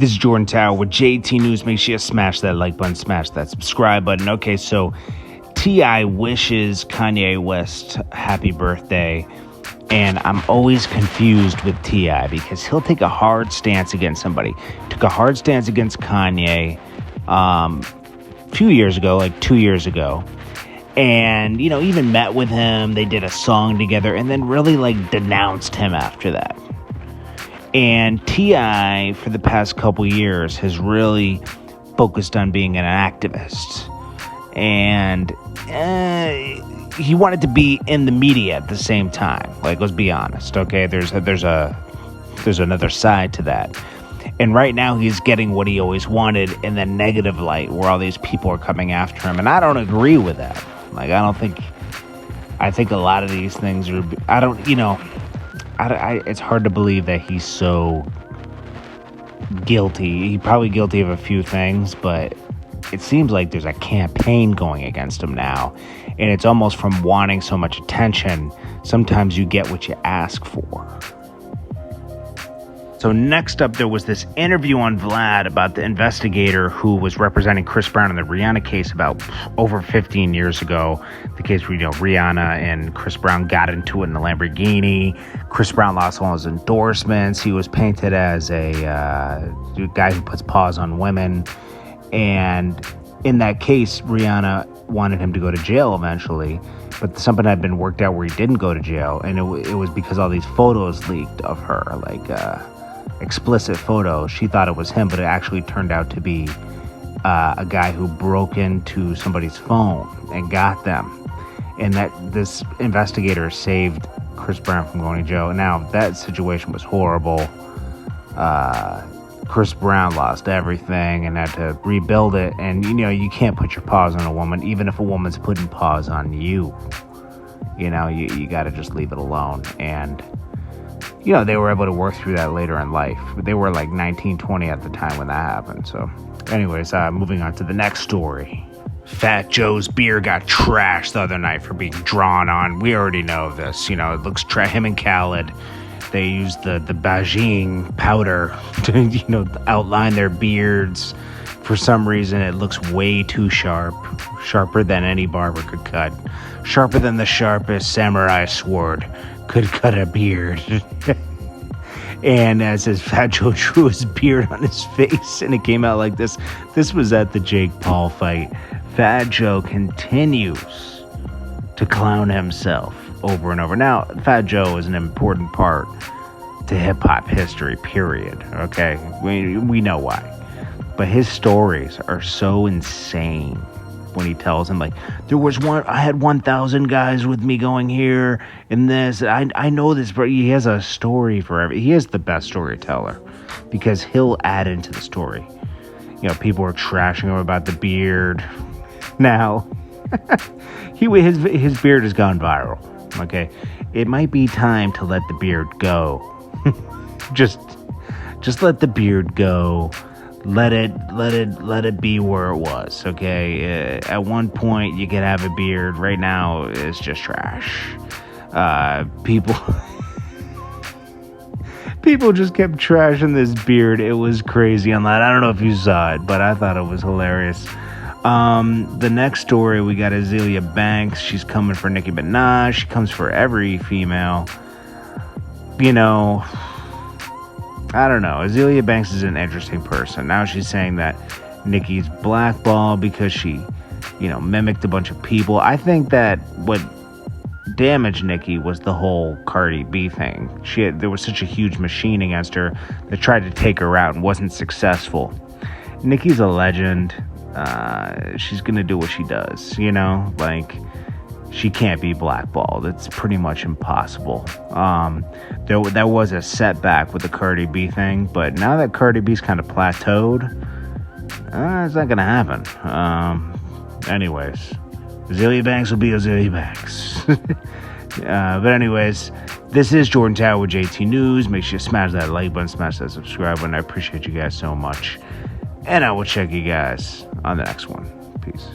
This is Jordan Tower with JT News. Make sure you smash that like button, smash that subscribe button. Okay, so T.I. wishes Kanye West happy birthday. And I'm always confused with T.I. because he'll take a hard stance against somebody. Took a hard stance against Kanye a few years ago, like 2 years ago. And, even met with him. They did a song together and then really, denounced him after that. And T.I., for the past couple years, has really focused on being an activist. And he wanted to be in the media at the same time. Let's be honest, okay? There's another side to that. And right now he's getting what he always wanted in the negative light, where all these people are coming after him. And I don't agree with that. I think a lot of these things are, it's hard to believe that he's so guilty. He's probably guilty of a few things, but it seems like there's a campaign going against him now. And it's almost from wanting so much attention, sometimes you get what you ask for. So next up, there was this interview on Vlad about the investigator who was representing Chris Brown in the Rihanna case about over 15 years ago. The case where, Rihanna and Chris Brown got into it in the Lamborghini. Chris Brown lost all his endorsements. He was painted as a guy who puts paws on women. And in that case, Rihanna wanted him to go to jail eventually. But something had been worked out where he didn't go to jail. And it was because all these photos leaked of her, explicit photos. She thought it was him, but it actually turned out to be a guy who broke into somebody's phone and got them. And that this investigator saved Chris Brown from going to jail. Now, that situation was horrible. Chris Brown lost everything and had to rebuild it. And, you can't put your paws on a woman, even if a woman's putting paws on you. You got to just leave it alone. And they were able to work through that later in life. But they were 19, 20 at the time when that happened. So anyways, moving on to the next story. Fat Joe's beard got trashed the other night for being drawn on. We already know this. It looks him and Khaled. They used the Beijing powder to, outline their beards. For some reason, it looks way too sharp. Sharper than any barber could cut. Sharper than the sharpest samurai sword could cut a beard. And as his Fat Joe drew his beard on his face, and it came out like this. This was at the Jake Paul fight. Fat Joe continues to clown himself over and over. Now, Fat Joe is an important part to hip-hop history, period. Okay? We know why. But his stories are so insane when he tells him, I had 1,000 guys with me going here and this. I know this, but he has a story for he is the best storyteller because he'll add into the story. People are trashing him about the beard. Now, his beard has gone viral. Okay, it might be time to let the beard go. just let the beard go. Let it be where it was. Okay, at one point you could have a beard. Right now, it's just trash. People just kept trashing this beard. It was crazy online. I don't know if you saw it, but I thought it was hilarious. The next story, we got Azealia Banks. She's coming for Nicki Minaj. She comes for every female. I don't know. Azealia Banks is an interesting person. Now she's saying that Nicki's blackballed because she, mimicked a bunch of people. I think that what damaged Nicki was the whole Cardi B thing. There was such a huge machine against her that tried to take her out and wasn't successful. Nicki's a legend. She's gonna do what she does, she can't be blackballed. It's pretty much impossible. There was a setback with the Cardi B thing, but now that Cardi B's kind of plateaued, it's not gonna happen. Anyways, Azealia Banks will be Azealia Banks. But anyways, this is Jordan Tower with JT News. Make sure you smash that like button, smash that subscribe button. I appreciate you guys so much. And I will check you guys on the next one. Peace.